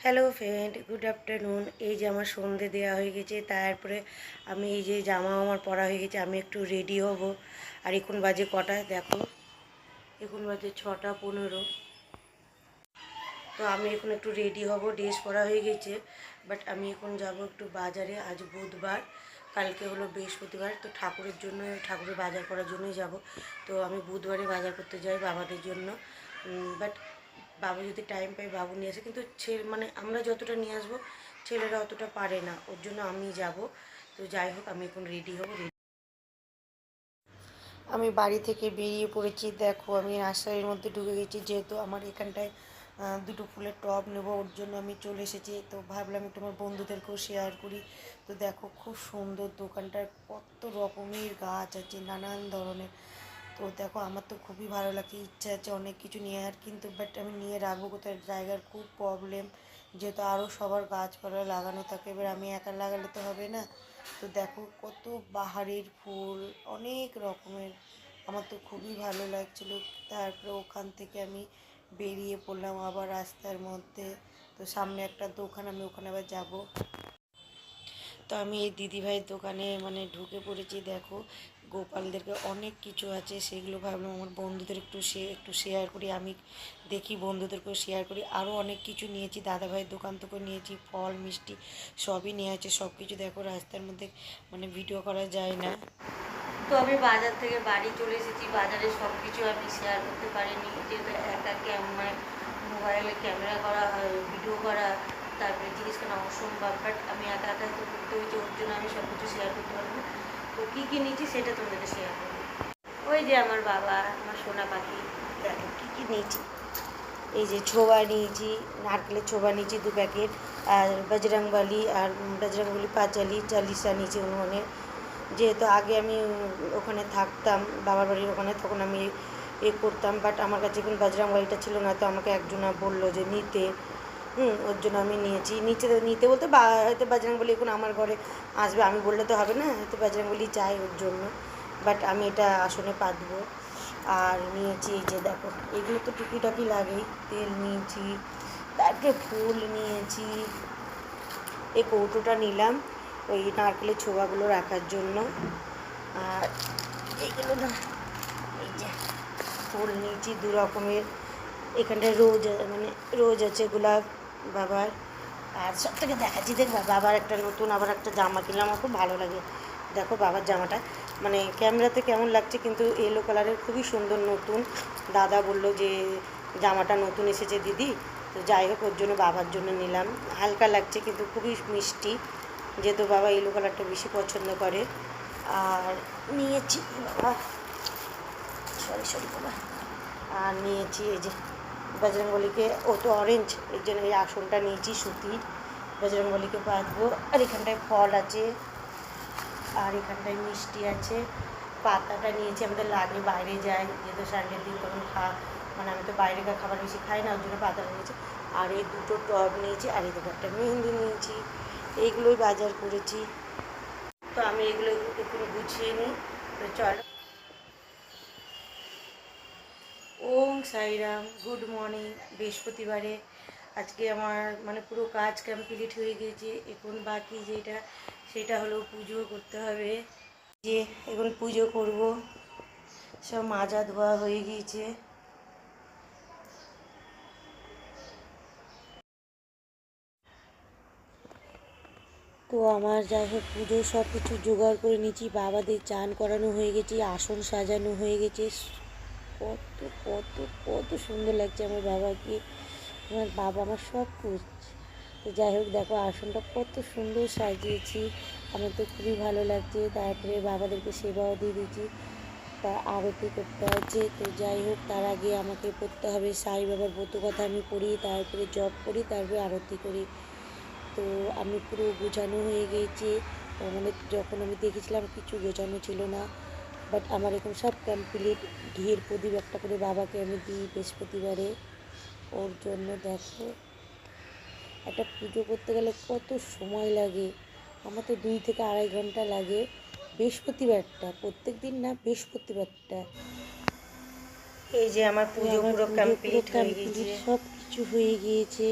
Hello friend, good afternoon. এই যে আমার সন্ধে দেওয়া হয়ে গেছে, তারপরে আমি এই যে জামা আমার পরা হয়ে গেছে, আমি একটু রেডি হব। আর এখন বাজে কটা দেখো, এখন বাজে 6টা 15। তো আমি এখন একটু রেডি হব, ড্রেস পরা হয়ে গেছে। বাট আমি এখন যাব একটু বাজারে। আজ বুধবার, কালকে হলো বৃহস্পতিবার, তো ঠাকুরের জন্য, ঠাকুরের বাজার করার জন্যই যাব। তো আমি বুধবারে বাজার করতে যাই বাবাদের জন্য। বাট বাবু যদি টাইম পায় বাবু নিয়ে আসে, কিন্তু মানে আমরা যতটা নিয়ে আসবো ছেলেরা অতটা পারে না, ওর জন্য আমি যাব। তো যাই হোক, আমি এখন রেডি হব। আমি বাড়ি থেকে বেরিয়ে পড়েছি, দেখো আমি রাস্তার মধ্যে ঢুকে গেছি, যেহেতু আমার এখানটায় দুটো ফুলের টব নেব, ওর জন্য আমি চলে এসেছি। তো ভাবলাম একটু আমার বন্ধুদেরকেও শেয়ার করি। তো দেখো খুব সুন্দর দোকানটার, কত রকমের গাছ আছে, নানান ধরনের। তো দেখো আমার তো খুবই ভালো লাগে, ইচ্ছা আছে অনেক কিছু নিয়ে, আর কিন্তু বাট আমি নিয়ে রাখবো কোথায়, জায়গার খুব প্রবলেম, যেহেতু আরও সবার গাছপালা লাগানো থাকে, এবার আমি একা লাগালে তো হবে না। তো দেখো কত বাহারের ফুল, অনেক রকমের, আমার তো খুবই ভালো লাগছিলো। তারপরে ওখান থেকে আমি বেরিয়ে পড়লাম আবার রাস্তার মধ্যে। তো সামনে একটা দোকান, আমি ওখানে আবার যাবো। তো আমি এই দিদিভাইয়ের দোকানে মানে ঢুকে পড়েছি। দেখো গোপালদেরকে অনেক কিছু আছে, সেগুলো ভাবলাম আমার বন্ধুদের একটু শেয়ার করি, আমি দেখি বন্ধুদেরকেও শেয়ার করি। আরও অনেক কিছু নিয়েছি, দাদাভাইয়ের দোকান থেকেও নিয়েছি, ফল মিষ্টি সবই নিয়ে আছে। সব কিছু দেখো রাস্তার মধ্যে মানে ভিডিও করা যায় না। তো আমি বাজার থেকে বাড়ি চলে এসেছি, বাজারে সব কিছু আমি শেয়ার করতে পারিনি, যেহেতু একা মানে মোবাইলে ক্যামেরা করা, ভিডিও করা, তারপরে জিনিস কেনা অসম্ভব। বাট আমি একা একা তো করতে হয়েছে, ওর জন্য আমি সব কিছু শেয়ার করতে পারবো। তো কী কী নিয়েছি সেটা তোমাদেরকে শেয়ার করবো। ওই যে আমার বাবা, আমার সোনা পাখি, দেখো কী কী নিয়েছি। এই যে ছোবা নিয়েছি, নারকেলের ছোবা নিয়েছি 2 প্যাকেট, আর বজরংবলী আর বজরংবলী পাঁচালি চালিশা নিয়েছি উन्होंने। যেহেতু আগে আমি ওখানে থাকতাম বাবার বাড়ির ওখানে, তখন আমি করতাম, বাট আমার কাছে এখন বজরংবলীটা ছিল না, তো আমাকে একজনা বললো যে নিতে। ওর জন্য আমি নিয়েছি। নিতে বলতে হয়তো বজরংবলী এখন আমার ঘরে আসবে, আমি বললে তো হবে না, হয়তো বজরংবলী চাই ওর জন্য। বাট আমি এটা আসনে পাতবো। আর নিয়েছি এই যে দেখো, এগুলো তো টুকিটাকি লাগেই, তেল নিয়েছি, তারপরে ফুল নিয়েছি। এই কৌটোটা নিলাম ওই নারকেলের ছোবাগুলো রাখার জন্য। আর এইগুলো না, এই যে ফুল নিয়েছি 2 রকমের। এখানটায় মানে রোজ আছে, গোলাপ বাবার। আর সব থেকে দেখাচ্ছি, দেখবা বাবার একটা নতুন আবার একটা জামা কিনলাম, আমার খুব ভালো লাগে। দেখো বাবার জামাটা মানে ক্যামেরাতে কেমন লাগছে, কিন্তু ইয়েলো কালারের, খুবই সুন্দর, নতুন। দাদা বলল যে জামাটা নতুন এসেছে দিদি। তো যাই হোক, ওর জন্য বাবার জন্য নিলাম। হালকা লাগছে কিন্তু খুবই মিষ্টি, যেহেতু বাবা ইয়েলো কালারটা বেশি পছন্দ করে। আর নিয়েছি বাবা, সরি বাবা, আর নিয়েছি এই যে বজরংবলীকে, ও তো অরেঞ্জ, এর জন্য এই আসনটা নিয়েছি সুতির, বজরংবলীকে বাঁধবো। আর এখানটায় ফল আছে, আর এখানটায় মিষ্টি আছে। পাতাটা নিয়েছি, আমাদের লাগে, বাইরে যাই যেহেতু সানডের দিন, তখন মানে আমি তো বাইরেকার খাবার বেশি খাই না, ওর জন্য পাতাটা নিয়েছি। আর এই 2টো টব নিয়েছি, আর এই একটা মেহেন্দি নিয়েছি। এইগুলোই বাজার করেছি। তো আমি এগুলো একটু গুছিয়ে নিই। তো চলো। ওম সাইরাম, গুড মর্নিং। বৃহস্পতিবারে আজকে আমার মানে পুরো কাজ কমপ্লিট হয়ে গিয়েছে। এখন বাকি যেটা, সেটা হলো পুজো করতে হবে। যে এখন পুজো করব, সব মাজা ধোয়া হয়ে গিয়েছে। তো আমার যাই হোক পুজো সব কিছু জোগাড় করে নিয়েছি, বাবাদের চান করানো হয়ে গেছে, আসন সাজানো হয়ে গেছে। কত কত কত সুন্দর লাগছে আমার বাবাকে, আমার বাবা আমার সব করছে। তো যাই হোক দেখো আসনটা কত সুন্দর সাজিয়েছি, আমার তো খুবই ভালো লাগছে। তারপরে বাবাদেরকে সেবাও দিয়ে দিয়েছি, তা আরতি করতে হচ্ছে। তো যাই হোক, তার আগে আমাকে পড়তে হবে সাই বাবার ব্রত কথা, আমি পড়ি, তারপরে জপ করি, তারপরে আরতি করি। তো আমি পুরো গোছানো হয়ে গিয়েছি, মানে যখন আমি দেখেছিলাম কিছু গোছানো ছিল না, বাট আমার এখন সব কমপ্লিট। ঘিয়ের প্রদীপ একটা করে বাবাকে আমি দিই বৃহস্পতিবারে, ওর জন্য। দেখো একটা পুজো করতে গেলে কত সময় লাগে, আমার তো 2 থেকে আড়াই ঘন্টা লাগে বৃহস্পতিবারটা, প্রত্যেক দিন না, বৃহস্পতিবারটা। এই যে আমার পুজো পুরো কমপ্লিট হয়ে গিয়েছে, সব কিছু হয়ে গিয়েছে।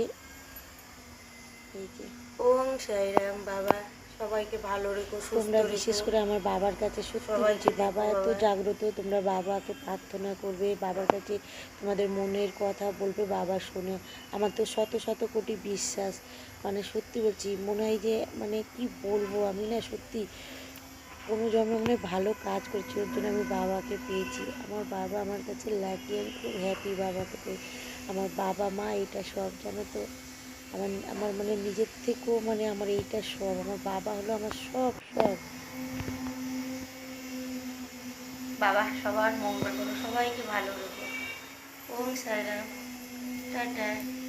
এই যে ওম সাইরাম। বাবা সবাইকে ভালো রেখো, সুস্থ তোমরা রেখো। বিশেষ করে আমার বাবার কাছে সত্যি সবাইকে বলছি, বাবা দেখো এত বাবা। জাগ্রত, তোমরা বাবাকে প্রার্থনা করবে, বাবার কাছে তোমাদের মনের কথা বলবে, বাবা শোনে। আমার তো শত শত কোটি বিশ্বাস, মানে সত্যি বলছি, মনে হয় যে মানে কি বলবো, আমি না সত্যি কোনো জন্মে মনে হয় ভালো কাজ করছি, ওর জন্য আমি বাবাকে পেয়েছি। আমার বাবা আমার কাছে লাকি, আমি খুব হ্যাপি বাবাকে পেয়ে। আমার বাবা মা এটা সব, জানো তো। আমার আমার মানে নিজের থেকেও মানে আমার এইটা সব, আমার বাবা হলো আমার সব সব। বাবা সবার মঙ্গল করো, সবাইকে ভালো রেখো। ওম সাইরাম। টাটা।